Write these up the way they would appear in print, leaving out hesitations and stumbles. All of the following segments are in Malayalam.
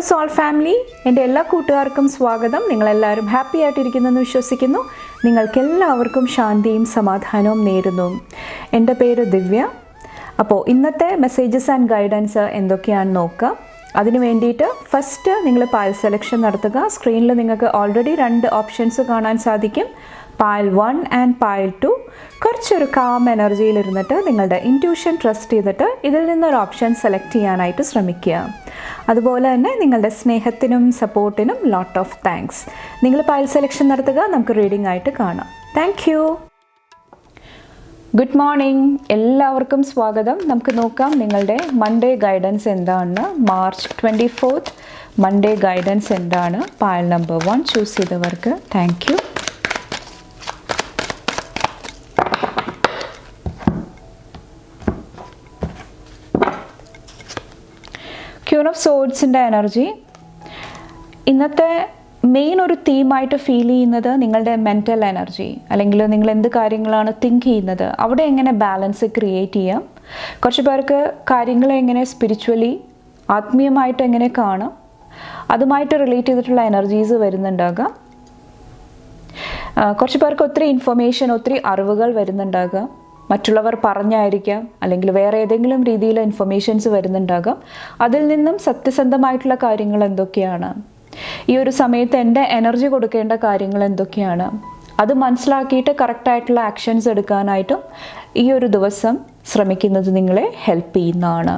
സോൾ ഫാമിലി, എൻ്റെ എല്ലാ കൂട്ടുകാർക്കും സ്വാഗതം. നിങ്ങളെല്ലാവരും ഹാപ്പി ആയിട്ടിരിക്കുന്നെന്ന് വിശ്വസിക്കുന്നു. നിങ്ങൾക്കെല്ലാവർക്കും ശാന്തിയും സമാധാനവും നേരുന്നു. എൻ്റെ പേര് ദിവ്യ. അപ്പോൾ ഇന്നത്തെ മെസ്സേജസ് ആൻഡ് ഗൈഡൻസ് എന്തൊക്കെയാണെന്ന് നോക്കാം. അതിന് വേണ്ടിയിട്ട് ഫസ്റ്റ് നിങ്ങൾ പായൽ സെലക്ഷൻ നടത്തുക. സ്ക്രീനിൽ നിങ്ങൾക്ക് ഓൾറെഡി 2 ഓപ്ഷൻസ് കാണാൻ സാധിക്കും, പായൽ 1 ആൻഡ് പായൽ 2. കുറച്ചൊരു കാം എനർജിയിൽ ഇരുന്നിട്ട് നിങ്ങളുടെ ഇൻറ്റ്യൂഷൻ ട്രസ്റ്റ് ചെയ്തിട്ട് ഇതിൽ നിന്നൊരു ഓപ്ഷൻ സെലക്ട് ചെയ്യാനായിട്ട് ശ്രമിക്കുക. അതുപോലെ തന്നെ നിങ്ങളുടെ സ്നേഹത്തിനും സപ്പോർട്ടിനും ലോട്ട് ഓഫ് താങ്ക്സ്. നിങ്ങൾ പായൽ സെലക്ഷൻ നടത്തുക. നമുക്ക് റീഡിംഗ് ആയിട്ട് കാണാം. Thank you. ഗുഡ് മോർണിംഗ്, എല്ലാവർക്കും സ്വാഗതം. നമുക്ക് നോക്കാം നിങ്ങളുടെ മൺഡേ ഗൈഡൻസ് എന്താണെന്ന്. മാർച്ച് 24 മൺഡേ ഗൈഡൻസ് എന്താണ്? പായൽ നമ്പർ 1 ചൂസ് ചെയ്തവർക്ക് താങ്ക് യു. ക്യൂൻ ഓഫ് സോഡ്സിൻ്റെ എനർജി ഇന്നത്തെ മെയിൻ ഒരു തീമായിട്ട് ഫീൽ ചെയ്യുന്നത് നിങ്ങളുടെ മെൻ്റൽ എനർജി, അല്ലെങ്കിൽ നിങ്ങൾ എന്ത് കാര്യങ്ങളാണ് തിങ്ക് ചെയ്യുന്നത്, അവിടെ എങ്ങനെ ബാലൻസ് ക്രിയേറ്റ് ചെയ്യാം. കുറച്ച് പേർക്ക് കാര്യങ്ങളെ എങ്ങനെ സ്പിരിച്വലി ആത്മീയമായിട്ട് എങ്ങനെ കാണാം, അതുമായിട്ട് റിലേറ്റ് ചെയ്തിട്ടുള്ള എനർജീസ് വരുന്നുണ്ടാകാം. കുറച്ച് പേർക്ക് ഒത്തിരി ഇൻഫർമേഷൻ, ഒത്തിരി അറിവുകൾ വരുന്നുണ്ടാകാം. മറ്റുള്ളവർ പറഞ്ഞായിരിക്കാം, അല്ലെങ്കിൽ വേറെ ഏതെങ്കിലും രീതിയിൽ ഇൻഫർമേഷൻസ് വരുന്നുണ്ടാകാം. അതിൽ നിന്നും സത്യസന്ധമായിട്ടുള്ള കാര്യങ്ങൾ എന്തൊക്കെയാണ്, ഈ ഒരു സമയത്ത് എൻ്റെ എനർജി കൊടുക്കേണ്ട കാര്യങ്ങൾ എന്തൊക്കെയാണ്, അത് മനസ്സിലാക്കിയിട്ട് കറക്റ്റായിട്ടുള്ള ആക്ഷൻസ് എടുക്കാനായിട്ടും ഈ ഒരു ദിവസം ശ്രമിക്കുന്നത് നിങ്ങളെ ഹെൽപ്പ് ചെയ്യുന്നതാണ്.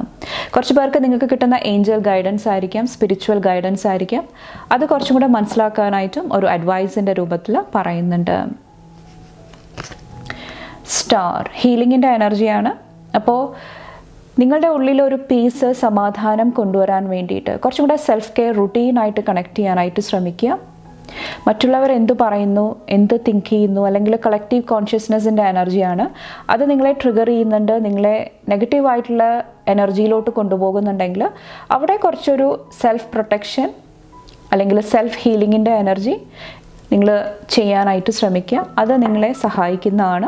കുറച്ച് പേർക്ക് നിങ്ങൾക്ക് കിട്ടുന്ന ഏഞ്ചൽ ഗൈഡൻസ് ആയിരിക്കാം, സ്പിരിച്വൽ ഗൈഡൻസ് ആയിരിക്കാം. അത് കുറച്ചും കൂടെ മനസ്സിലാക്കാനായിട്ടും ഒരു അഡ്വൈസിൻ്റെ രൂപത്തിൽ പറയുന്നുണ്ട്. സ്റ്റാർ ഹീലിങ്ങിൻ്റെ എനർജിയാണ്. അപ്പോൾ നിങ്ങളുടെ ഉള്ളിലൊരു പീസ്, സമാധാനം കൊണ്ടുവരാൻ വേണ്ടിയിട്ട് കുറച്ചും കൂടെ സെൽഫ് കെയർ റുട്ടീനായിട്ട് കണക്ട് ചെയ്യാനായിട്ട് ശ്രമിക്കുക. മറ്റുള്ളവർ എന്ത് പറയുന്നു, എന്ത് തിങ്ക് ചെയ്യുന്നു, അല്ലെങ്കിൽ കളക്റ്റീവ് കോൺഷ്യസ്നെസ്സിൻ്റെ എനർജിയാണ്. അത് നിങ്ങളെ ട്രിഗർ ചെയ്യുന്നുണ്ട്, നിങ്ങളെ നെഗറ്റീവായിട്ടുള്ള എനർജിയിലോട്ട് കൊണ്ടുപോകുന്നുണ്ടെങ്കിൽ അവിടെ കുറച്ചൊരു സെൽഫ് പ്രൊട്ടക്ഷൻ അല്ലെങ്കിൽ സെൽഫ് ഹീലിങ്ങിൻ്റെ എനർജി നിങ്ങൾ ചെയ്യാനായിട്ട് ശ്രമിക്കുക. അത് നിങ്ങളെ സഹായിക്കുന്നതാണ്.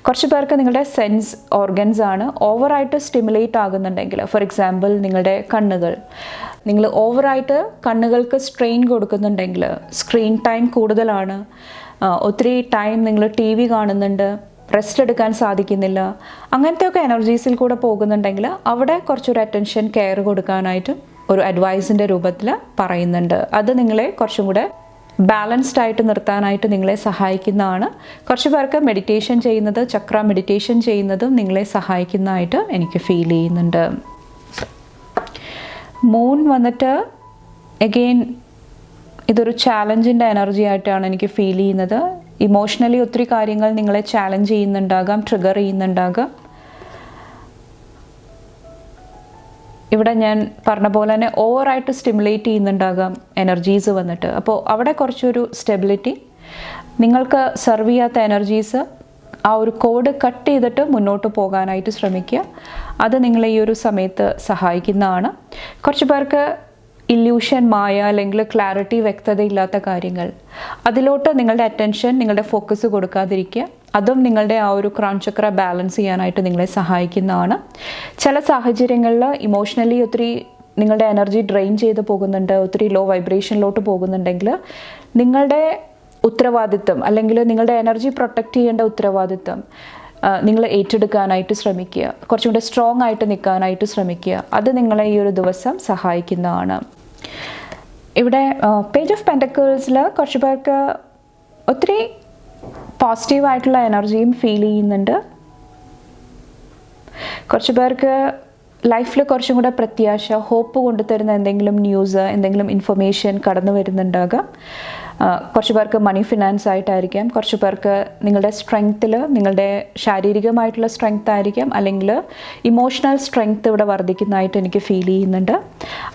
കുറച്ച് പേർക്ക് നിങ്ങളുടെ സെൻസ് ഓർഗൻസ് ആണ് ഓവറായിട്ട് സ്റ്റിമുലേറ്റ് ആകുന്നുണ്ടെങ്കിൽ, ഫോർ എക്സാമ്പിൾ നിങ്ങളുടെ കണ്ണുകൾ, നിങ്ങൾ ഓവറായിട്ട് കണ്ണുകൾക്ക് സ്ട്രെയിൻ കൊടുക്കുന്നുണ്ടെങ്കിൽ, സ്ക്രീൻ ടൈം കൂടുതലാണ്, ഒത്തിരി ടൈം നിങ്ങൾ TV കാണുന്നുണ്ട്, റെസ്റ്റ് എടുക്കാൻ സാധിക്കുന്നില്ല, അങ്ങനത്തെയൊക്കെ എനർജീസിൽ കൂടെ പോകുന്നുണ്ടെങ്കിൽ അവിടെ കുറച്ചൊരു അറ്റൻഷൻ കെയർ കൊടുക്കാനായിട്ടും ഒരു അഡ്വൈസിൻ്റെ രൂപത്തിൽ പറയുന്നുണ്ട്. അത് നിങ്ങളെ കുറച്ചും കൂടെ ബാലൻസ്ഡ് ആയിട്ട് നിർത്താനായിട്ട് നിങ്ങളെ സഹായിക്കുന്നതാണ്. കുറച്ച് പേർക്ക് മെഡിറ്റേഷൻ ചെയ്യുന്നത്, ചക്ര മെഡിറ്റേഷൻ ചെയ്യുന്നതും നിങ്ങളെ സഹായിക്കുന്നതായിട്ട് എനിക്ക് ഫീൽ ചെയ്യുന്നുണ്ട്. മൂൺ വന്നിട്ട് എഗെയിൻ ഇതൊരു ചാലഞ്ചിൻ്റെ എനർജി ആയിട്ടാണ് എനിക്ക് ഫീൽ ചെയ്യുന്നത്. ഇമോഷണലി ഒത്തിരി കാര്യങ്ങൾ നിങ്ങളെ ചാലഞ്ച് ചെയ്യുന്നുണ്ടാകാം, ട്രിഗർ ചെയ്യുന്നുണ്ടാകാം. ഇവിടെ ഞാൻ പറഞ്ഞ പോലെ തന്നെ ഓവറായിട്ട് സ്റ്റിമുലേറ്റ് ചെയ്യുന്നുണ്ടാകാം എനർജീസ് വന്നിട്ട്. അപ്പോൾ അവിടെ കുറച്ചൊരു സ്റ്റെബിലിറ്റി, നിങ്ങൾക്ക് സെർവ് ചെയ്യാത്ത എനർജീസ് ആ ഒരു കോഡ് കട്ട് ചെയ്തിട്ട് മുന്നോട്ട് പോകാനായിട്ട് ശ്രമിക്കുക. അത് നിങ്ങളെ ഈ ഒരു സമയത്ത് സഹായിക്കുന്നതാണ്. കുറച്ച് പേർക്ക് ഇല്യൂഷൻ, മായ, അല്ലെങ്കിൽ ക്ലാരിറ്റി, വ്യക്തതയില്ലാത്ത കാര്യങ്ങൾ, അതിലോട്ട് നിങ്ങളുടെ അറ്റൻഷൻ, നിങ്ങളുടെ ഫോക്കസ് കൊടുക്കാതിരിക്കുക. അതും നിങ്ങളുടെ ആ ഒരു ക്രൗൺ ചക്ര ബാലൻസ് ചെയ്യാനായിട്ട് നിങ്ങളെ സഹായിക്കുന്നതാണ്. ചില സാഹചര്യങ്ങളിൽ ഇമോഷണലി ഒത്തിരി നിങ്ങളുടെ എനർജി ഡ്രെയിൻ ചെയ്ത് പോകുന്നുണ്ട്, ഒത്തിരി ലോ വൈബ്രേഷനിലോട്ട് പോകുന്നുണ്ടെങ്കിൽ നിങ്ങളുടെ ഉത്തരവാദിത്വം, അല്ലെങ്കിൽ നിങ്ങളുടെ എനർജി പ്രൊട്ടക്റ്റ് ചെയ്യേണ്ട ഉത്തരവാദിത്വം നിങ്ങൾ ഏറ്റെടുക്കാനായിട്ട് ശ്രമിക്കുക. കുറച്ചും കൂടെ സ്ട്രോങ് ആയിട്ട് നിൽക്കാനായിട്ട് ശ്രമിക്കുക. അത് നിങ്ങളെ ഈ ഒരു ദിവസം സഹായിക്കുന്നതാണ്. ഇവിടെ പേജ് ഓഫ് പെൻറ്റക്കിൾസിൽ കുറച്ച് പേർക്ക് ഒത്തിരി പോസിറ്റീവായിട്ടുള്ള എനർജിയും ഫീൽ ചെയ്യുന്നുണ്ട്. കുറച്ച് പേർക്ക് ലൈഫിൽ കുറച്ചും കൂടെ പ്രത്യാശ, ഹോപ്പ് കൊണ്ടുതരുന്ന എന്തെങ്കിലും ന്യൂസ്, എന്തെങ്കിലും ഇൻഫർമേഷൻ കടന്നു വരുന്നുണ്ടാകാം. കുറച്ച് പേർക്ക് മണി ഫിനാൻസ് ആയിട്ടായിരിക്കാം. കുറച്ച് പേർക്ക് നിങ്ങളുടെ സ്ട്രെങ്ത്തിൽ, നിങ്ങളുടെ ശാരീരികമായിട്ടുള്ള സ്ട്രെങ്ത് ആയിരിക്കാം, അല്ലെങ്കിൽ ഇമോഷണൽ സ്ട്രെങ്ത് ഇവിടെ വർദ്ധിക്കുന്നതായിട്ട് എനിക്ക് ഫീൽ ചെയ്യുന്നുണ്ട്.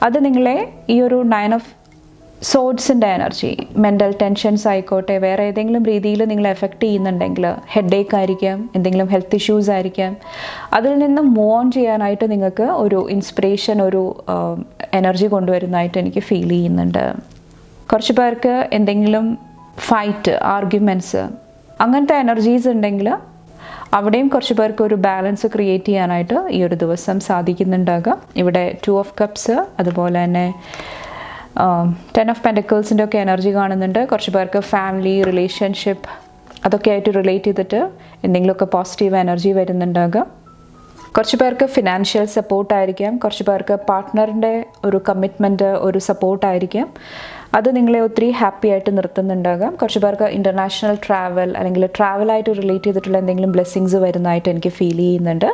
അത് നിങ്ങളെ ഈ ഒരു 9 ഓഫ് സോഡ്സിൻ്റെ എനർജി, മെൻ്റൽ ടെൻഷൻസ് ആയിക്കോട്ടെ, വേറെ ഏതെങ്കിലും രീതിയിൽ നിങ്ങളെ എഫക്റ്റ് ചെയ്യുന്നുണ്ടെങ്കിൽ, ഹെഡേക്ക് ആയിരിക്കാം, എന്തെങ്കിലും ഹെൽത്ത് ഇഷ്യൂസ് ആയിരിക്കാം, അതിൽ നിന്ന് മൂവ് ഓൺ ചെയ്യാനായിട്ട് നിങ്ങൾക്ക് ഒരു ഇൻസ്പിറേഷൻ, ഒരു എനർജി കൊണ്ടുവരുന്നതായിട്ട് എനിക്ക് ഫീൽ ചെയ്യുന്നുണ്ട്. കുറച്ച് പേർക്ക് എന്തെങ്കിലും ഫൈറ്റ്, ആർഗ്യുമെൻറ്റ്സ്, അങ്ങനത്തെ എനർജീസ് ഉണ്ടെങ്കിൽ അവിടെയും കുറച്ച് പേർക്ക് ഒരു ബാലൻസ് ക്രിയേറ്റ് ചെയ്യാനായിട്ട് ഈ ഒരു ദിവസം സാധിക്കുന്നുണ്ടാകാം. ഇവിടെ 2 ഓഫ് കപ്സ്, അതുപോലെ തന്നെ 10 ഓഫ് പെൻറ്റക്കിൾസിൻ്റെ ഒക്കെ എനർജി കാണുന്നുണ്ട്. കുറച്ച് പേർക്ക് ഫാമിലി, റിലേഷൻഷിപ്പ് അതൊക്കെ ആയിട്ട് റിലേറ്റ് ചെയ്തിട്ട് എന്തെങ്കിലുമൊക്കെ പോസിറ്റീവ് എനർജി വരുന്നുണ്ടാകാം. കുറച്ച് പേർക്ക് ഫിനാൻഷ്യൽ സപ്പോർട്ടായിരിക്കാം. കുറച്ച് പേർക്ക് പാർട്ട്ണറിൻ്റെ ഒരു കമ്മിറ്റ്മെൻറ്റ്, ഒരു സപ്പോർട്ടായിരിക്കാം. അത് നിങ്ങളെ ഒത്തിരി ഹാപ്പി ആയിട്ട് നിർത്തുന്നുണ്ടാകാം. കുറച്ച് പേർക്ക് ഇൻ്റർനാഷണൽ ട്രാവൽ അല്ലെങ്കിൽ ട്രാവലായിട്ട് റിലേറ്റ് ചെയ്തിട്ടുള്ള എന്തെങ്കിലും ബ്ലെസ്സിങ്സ് വരുന്നതായിട്ട് എനിക്ക് ഫീൽ ചെയ്യുന്നുണ്ട്.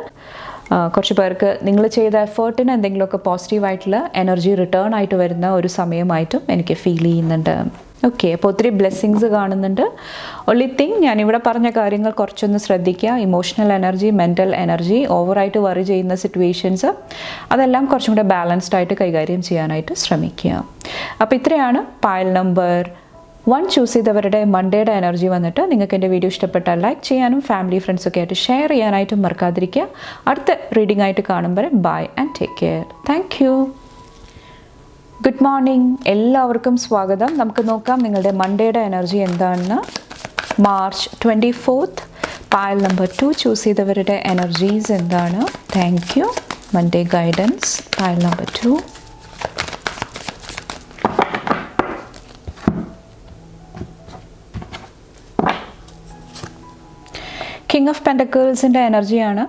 കുറച്ച് പേർക്ക് നിങ്ങൾ ചെയ്ത എഫേർട്ടിന് എന്തെങ്കിലുമൊക്കെ പോസിറ്റീവായിട്ടുള്ള എനർജി റിട്ടേൺ ആയിട്ട് വരുന്ന ഒരു സമയമായിട്ടും എനിക്ക് ഫീൽ ചെയ്യുന്നുണ്ട്. ഓക്കെ, അപ്പോൾ ഒത്തിരി ബ്ലെസ്സിങ്സ് കാണുന്നുണ്ട്. ഒൺലി തിങ് ഞാനിവിടെ പറഞ്ഞ കാര്യങ്ങൾ കുറച്ചൊന്ന് ശ്രദ്ധിക്കുക. ഇമോഷണൽ എനർജി, മെൻ്റൽ എനർജി, ഓവറായിട്ട് വറി ചെയ്യുന്ന സിറ്റുവേഷൻസ് അതെല്ലാം കുറച്ചും കൂടെ ബാലൻസ്ഡ് ആയിട്ട് കൈകാര്യം ചെയ്യാനായിട്ട് ശ്രമിക്കുക. അപ്പോൾ ഇത്രയാണ് പായൽ നമ്പർ 1 ചൂസ് ചെയ്തവരുടെ മൺഡേയുടെ എനർജി വന്നിട്ട്. നിങ്ങൾക്ക് എൻ്റെ വീഡിയോ ഇഷ്ടപ്പെട്ടാൽ ലൈക്ക് ചെയ്യാനും ഫാമിലി ഫ്രണ്ട്സൊക്കെ ആയിട്ട് ഷെയർ ചെയ്യാനായിട്ടും മറക്കാതിരിക്കുക. അടുത്ത റീഡിംഗ് ആയിട്ട് കാണുമ്പോൾ bye and take care. Thank you. Good morning, എല്ലാവർക്കും സ്വാഗതം. നമുക്ക് നോക്കാം നിങ്ങളുടെ മൺഡേയുടെ എനർജി എന്താണെന്ന്. മാർച്ച് 24 പായൽ നമ്പർ 2 ചൂസ് ചെയ്തവരുടെ എനർജീസ് എന്താണ്? Thank you. Monday guidance pile number 2. King of പെൻറ്റക്കിൾസിൻ്റെ എനർജിയാണ്.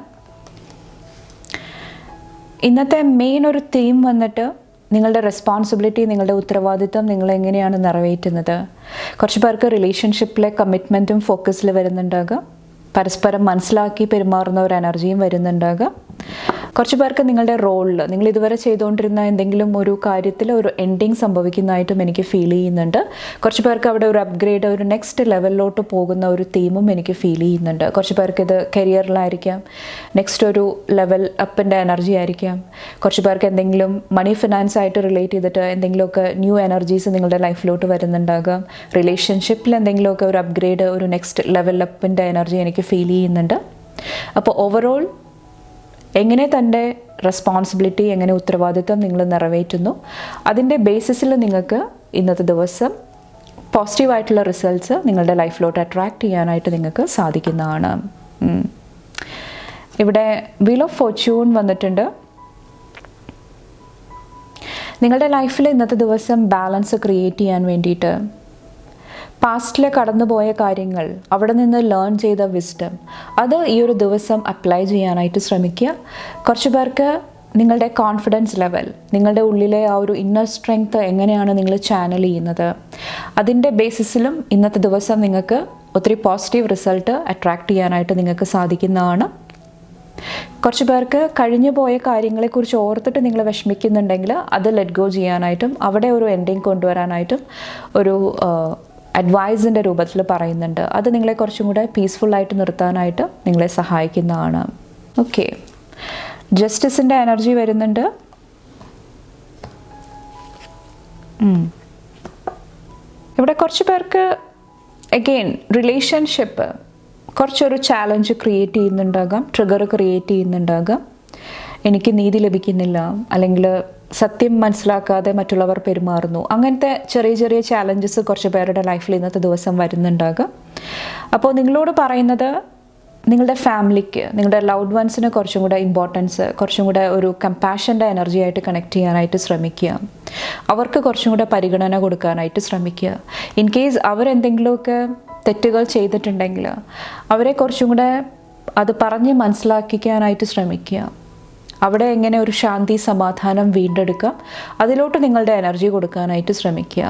ഇന്നത്തെ മെയിൻ ഒരു തീം വന്നിട്ട് നിങ്ങളുടെ റെസ്പോൺസിബിലിറ്റി, നിങ്ങളുടെ ഉത്തരവാദിത്തം നിങ്ങൾ എങ്ങനെയാണ് നിറവേറ്റുന്നത്. കുറച്ച് പേർക്ക് റിലേഷൻഷിപ്പിലെ കമ്മിറ്റ്മെൻറ്റും ഫോക്കസിൽ വരുന്നുണ്ടാകാം. പരസ്പരം മനസ്സിലാക്കി പെരുമാറുന്ന ഒരു എനർജിയും വരുന്നുണ്ടാകാം. കുറച്ച് പേർക്ക് നിങ്ങളുടെ റോളിൽ നിങ്ങൾ ഇതുവരെ ചെയ്തുകൊണ്ടിരുന്ന എന്തെങ്കിലും ഒരു കാര്യത്തിൽ ഒരു എൻഡിങ് സംഭവിക്കുന്നതായിട്ടും എനിക്ക് ഫീൽ ചെയ്യുന്നുണ്ട്. കുറച്ച് പേർക്ക് അവിടെ ഒരു അപ്ഗ്രേഡ്, ഒരു നെക്സ്റ്റ് ലെവലിലോട്ട് പോകുന്ന ഒരു തീമും എനിക്ക് ഫീൽ ചെയ്യുന്നുണ്ട്. കുറച്ച് പേർക്ക് ഇത് കരിയറിലായിരിക്കാം, നെക്സ്റ്റ് ഒരു ലെവൽ അപ്പിൻ്റെ എനർജി ആയിരിക്കാം. കുറച്ച് പേർക്ക് എന്തെങ്കിലും മണി ഫിനാൻസ് ആയിട്ട് റിലേറ്റ് ചെയ്തിട്ട് എന്തെങ്കിലുമൊക്കെ ന്യൂ എനർജീസ് നിങ്ങളുടെ ലൈഫിലോട്ട് വരുന്നുണ്ടാകാം. റിലേഷൻഷിപ്പിൽ എന്തെങ്കിലുമൊക്കെ ഒരു അപ്ഗ്രേഡ്, ഒരു നെക്സ്റ്റ് ലെവൽ അപ്പിൻ്റെ എനർജി എനിക്ക് ഫീൽ ചെയ്യുന്നുണ്ട്. അപ്പോൾ ഓവറോൾ എങ്ങനെ തൻ്റെ റെസ്പോൺസിബിലിറ്റി, എങ്ങനെ ഉത്തരവാദിത്തം നിങ്ങൾ നിറവേറ്റുന്നു, അതിൻ്റെ ബേസിസിൽ നിങ്ങൾക്ക് ഇന്നത്തെ ദിവസം പോസിറ്റീവായിട്ടുള്ള റിസൾട്ട്സ് നിങ്ങളുടെ ലൈഫിലോട്ട് അട്രാക്റ്റ് ചെയ്യാനായിട്ട് നിങ്ങൾക്ക് സാധിക്കുന്നതാണ്. ഇവിടെ വീൽ ഓഫ് ഫോർച്യൂൺ വന്നിട്ടുണ്ട്. നിങ്ങളുടെ ലൈഫിൽ ഇന്നത്തെ ദിവസം ബാലൻസ് ക്രിയേറ്റ് ചെയ്യാൻ വേണ്ടിയിട്ട് പാസ്റ്റിൽ കടന്നുപോയ കാര്യങ്ങൾ, അവിടെ നിന്ന് ലേൺ ചെയ്ത വിസ്ഡം, അത് ഈ ഒരു ദിവസം അപ്ലൈ ചെയ്യാനായിട്ട് ശ്രമിക്കുക. കുറച്ച് പേർക്ക് നിങ്ങളുടെ കോൺഫിഡൻസ് ലെവൽ, നിങ്ങളുടെ ഉള്ളിലെ ആ ഒരു ഇന്നർ സ്ട്രെങ്ത് എങ്ങനെയാണ് നിങ്ങൾ ചാനൽ ചെയ്യുന്നത്, അതിൻ്റെ ബേസിസിലും ഇന്നത്തെ ദിവസം നിങ്ങൾക്ക് ഒത്തിരി പോസിറ്റീവ് റിസൾട്ട് അട്രാക്റ്റ് ചെയ്യാനായിട്ട് നിങ്ങൾക്ക് സാധിക്കുന്നതാണ്. കുറച്ച് പേർക്ക് കഴിഞ്ഞു പോയ കാര്യങ്ങളെക്കുറിച്ച് ഓർത്തിട്ട് നിങ്ങൾ വിഷമിക്കുന്നുണ്ടെങ്കിൽ അത് ലെറ്റ് ഗോ ചെയ്യാനായിട്ടും അവിടെ ഒരു എൻഡിങ് കൊണ്ടുവരാനായിട്ടും ഒരു അഡ്വൈസിൻ്റെ രൂപത്തിൽ പറയുന്നുണ്ട്. അത് നിങ്ങളെ കുറച്ചും കൂടെ പീസ്ഫുള്ളായിട്ട് നിർത്താനായിട്ട് നിങ്ങളെ സഹായിക്കുന്നതാണ്. ഓക്കെ, ജസ്റ്റിസിൻ്റെ എനർജി വരുന്നുണ്ട്. ഇവിടെ കുറച്ച് പേർക്ക് അഗെയിൻ റിലേഷൻഷിപ്പ് കുറച്ചൊരു ചാലഞ്ച് ക്രിയേറ്റ് ചെയ്യുന്നുണ്ടാകാം, ട്രിഗർ ക്രിയേറ്റ് ചെയ്യുന്നുണ്ടാകാം. എനിക്ക് നീതി ലഭിക്കുന്നില്ല, അല്ലെങ്കിൽ സത്യം മനസ്സിലാക്കാതെ മറ്റുള്ളവർ പെരുമാറുന്നു, അങ്ങനത്തെ ചെറിയ ചെറിയ ചാലഞ്ചസ് കുറച്ച് പേരുടെ ലൈഫിൽ ഇന്നത്തെ ദിവസം വരുന്നുണ്ടാകാം. അപ്പോൾ നിങ്ങളോട് പറയുന്നത് നിങ്ങളുടെ ഫാമിലിക്ക്, നിങ്ങളുടെ ലൗഡ് വൺസിന് കുറച്ചും കൂടെ ഇമ്പോർട്ടൻസ്, കുറച്ചും കൂടെ ഒരു കമ്പാഷൻ്റെ എനർജി ആയിട്ട് കണക്ട് ചെയ്യാനായിട്ട് ശ്രമിക്കുക. അവർക്ക് കുറച്ചും കൂടെ പരിഗണന കൊടുക്കാനായിട്ട് ശ്രമിക്കുക. ഇൻ കേസ് അവരെന്തെങ്കിലുമൊക്കെ തെറ്റുകൾ ചെയ്തിട്ടുണ്ടെങ്കിൽ അവരെ കുറച്ചും കൂടെ അത് പറഞ്ഞ് മനസ്സിലാക്കിക്കാനായിട്ട് ശ്രമിക്കുക. അവിടെ എങ്ങനെ ഒരു ശാന്തി, സമാധാനം വീണ്ടെടുക്കാം, അതിലോട്ട് നിങ്ങളുടെ എനർജി കൊടുക്കാനായിട്ട് ശ്രമിക്കുക.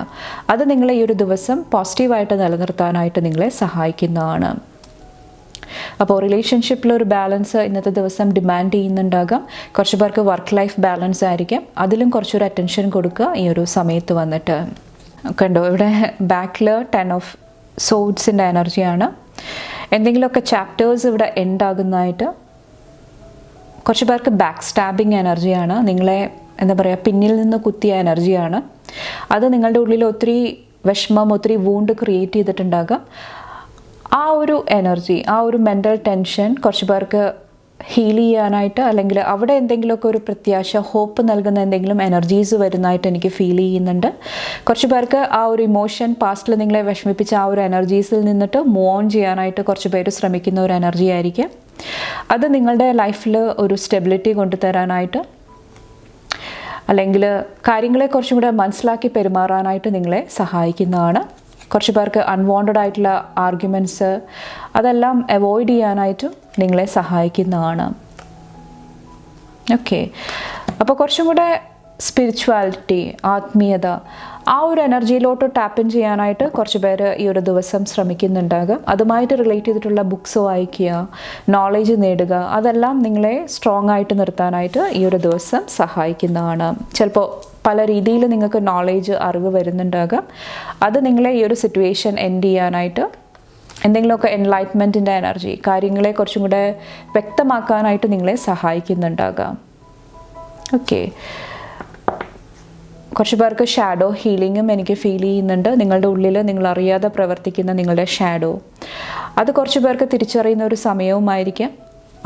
അത് നിങ്ങളെ ഈ ഒരു ദിവസം പോസിറ്റീവായിട്ട് നിലനിർത്താനായിട്ട് നിങ്ങളെ സഹായിക്കുന്നതാണ്. അപ്പോൾ റിലേഷൻഷിപ്പിലൊരു ബാലൻസ് ഇന്നത്തെ ദിവസം ഡിമാൻഡ് ചെയ്യുന്നുണ്ടാകാം. കുറച്ച് പേർക്ക് വർക്ക് ലൈഫ് ബാലൻസ് ആയിരിക്കാം, അതിലും കുറച്ചൊരു അറ്റൻഷൻ കൊടുക്കുക ഈ ഒരു സമയത്ത് വന്നിട്ട്. കണ്ടോ, ഇവിടെ ബാക്കിൽ 10 ഓഫ് സോഡ്സിൻ്റെ എനർജിയാണ്. എന്തെങ്കിലുമൊക്കെ ചാപ്റ്റേഴ്സ് ഇവിടെ എൻഡ് ആകുന്നതായിട്ട്. കുറച്ച് പേർക്ക് ബാക്ക് സ്റ്റാബിങ് എനർജിയാണ്, നിങ്ങളെ എന്താ പറയുക പിന്നിൽ നിന്ന് കുത്തിയ എനർജിയാണ്. അത് നിങ്ങളുടെ ഉള്ളിൽ ഒത്തിരി വിഷമം, ഒത്തിരി വൂണ്ട് ക്രിയേറ്റ് ചെയ്തിട്ടുണ്ടാകാം. ആ ഒരു എനർജി, ആ ഒരു മെൻ്റൽ ടെൻഷൻ കുറച്ച് പേർക്ക് ഹീൽ ചെയ്യാനായിട്ട്, അല്ലെങ്കിൽ അവിടെ എന്തെങ്കിലുമൊക്കെ ഒരു പ്രത്യാശ, ഹോപ്പ് നൽകുന്ന എന്തെങ്കിലും എനർജീസ് വരുന്നതായിട്ട് എനിക്ക് ഫീൽ ചെയ്യുന്നുണ്ട്. കുറച്ച് പേർക്ക് ആ ഒരു ഇമോഷൻ, പാസ്റ്റിൽ നിങ്ങളെ വിഷമിപ്പിച്ച ആ ഒരു എനർജീസിൽ നിന്നിട്ട് മൂവ് ഓൺ ചെയ്യാനായിട്ട് കുറച്ച് പേര് ശ്രമിക്കുന്ന ഒരു എനർജി ആയിരിക്കും. അത് നിങ്ങളുടെ ലൈഫിൽ ഒരു സ്റ്റെബിലിറ്റി കൊണ്ടുതരാനായിട്ട്, അല്ലെങ്കിൽ കാര്യങ്ങളെ കുറച്ചും കൂടെ മനസ്സിലാക്കി പെരുമാറാനായിട്ട് നിങ്ങളെ സഹായിക്കുന്നതാണ്. കുറച്ച് പേർക്ക് അൺവാണ്ടഡ് ആയിട്ടുള്ള ആർഗ്യുമെൻറ്റ്സ് അതെല്ലാം അവോയ്ഡ് ചെയ്യാനായിട്ടും നിങ്ങളെ സഹായിക്കുന്നതാണ്. ഓക്കെ, അപ്പോൾ കുറച്ചും കൂടെ സ്പിരിച്വാലിറ്റി, ആത്മീയത, ആ ഒരു എനർജിയിലോട്ട് ടാപ്പ് ഇൻ ചെയ്യാനായിട്ട് കുറച്ച് പേര് ഈ ഒരു ദിവസം ശ്രമിക്കുന്നുണ്ടാകും. അതുമായിട്ട് റിലേറ്റ് ചെയ്തിട്ടുള്ള ബുക്സ് വായിക്കുക, നോളേജ് നേടുക, അതെല്ലാം നിങ്ങളെ സ്ട്രോങ് ആയിട്ട് നിർത്താനായിട്ട് ഈ ഒരു ദിവസം സഹായിക്കുന്നതാണ്. ചിലപ്പോൾ പല രീതിയിൽ നിങ്ങൾക്ക് നോളേജ്, അറിവ് വരുന്നുണ്ടാകാം. അത് നിങ്ങളെ ഈ ഒരു സിറ്റുവേഷൻ എൻഡ് ചെയ്യാനായിട്ട്, എന്തെങ്കിലുമൊക്കെ എൻലൈറ്റ്മെൻറ്റിൻ്റെ എനർജി, കാര്യങ്ങളെ കുറച്ചും കൂടെ വ്യക്തമാക്കാനായിട്ട് നിങ്ങളെ സഹായിക്കുന്നുണ്ടാകാം. ഓക്കെ, കുറച്ച് പേർക്ക് ഷാഡോ ഹീലിങ്ങും എനിക്ക് ഫീൽ ചെയ്യുന്നുണ്ട്. നിങ്ങളുടെ ഉള്ളിൽ നിങ്ങൾ അറിയാതെ പ്രവർത്തിക്കുന്ന നിങ്ങളുടെ ഷാഡോ, അത് കുറച്ച് പേർക്ക് തിരിച്ചറിയുന്ന ഒരു സമയവുമായിരിക്കും.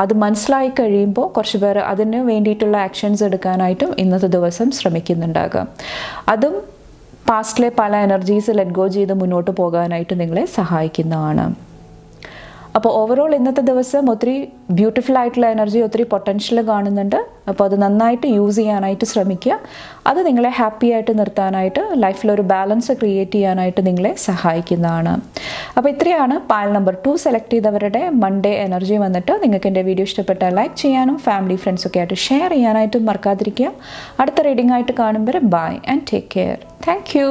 അത് മനസ്സിലായി കഴിയുമ്പോൾ കുറച്ച് പേർ അതിന് വേണ്ടിയിട്ടുള്ള ആക്ഷൻസ് എടുക്കാനായിട്ടും ഇന്നത്തെ ദിവസം ശ്രമിക്കുന്നുണ്ടാകാം. അതും പാസ്റ്റിലെ പല എനർജീസ് ലെറ്റ് ഗോ ചെയ്ത് മുന്നോട്ട് പോകാനായിട്ട് നിങ്ങളെ സഹായിക്കുന്നതാണ്. അപ്പോൾ ഓവറോൾ ഇന്നത്തെ ദിവസം ഒത്തിരി ബ്യൂട്ടിഫുൾ ആയിട്ടുള്ള എനർജി, ഒത്തിരി പൊട്ടൻഷ്യൽ കാണുന്നുണ്ട്. അപ്പോൾ അത് നന്നായിട്ട് യൂസ് ചെയ്യാനായിട്ട് ശ്രമിക്കുക. അത് നിങ്ങളെ ഹാപ്പി ആയിട്ട് നിർത്താനായിട്ട്, ലൈഫിലൊരു ബാലൻസ് ക്രിയേറ്റ് ചെയ്യാനായിട്ട് നിങ്ങളെ സഹായിക്കുന്നതാണ്. അപ്പോൾ ഇത്രയാണ് പാൽ നമ്പർ 2 സെലക്ട് ചെയ്തവരുടെ മൺഡേ എനർജി വന്നിട്ട്. നിങ്ങൾക്ക് എൻ്റെ വീഡിയോ ഇഷ്ടപ്പെട്ടാൽ ലൈക്ക് ചെയ്യാനും ഫാമിലി ഫ്രണ്ട്സൊക്കെ ആയിട്ട് ഷെയർ ചെയ്യാനായിട്ടും മറക്കാതിരിക്കുക. അടുത്ത റീഡിംഗ് ആയിട്ട് കാണുമ്പോൾ bye and take care. Thank U.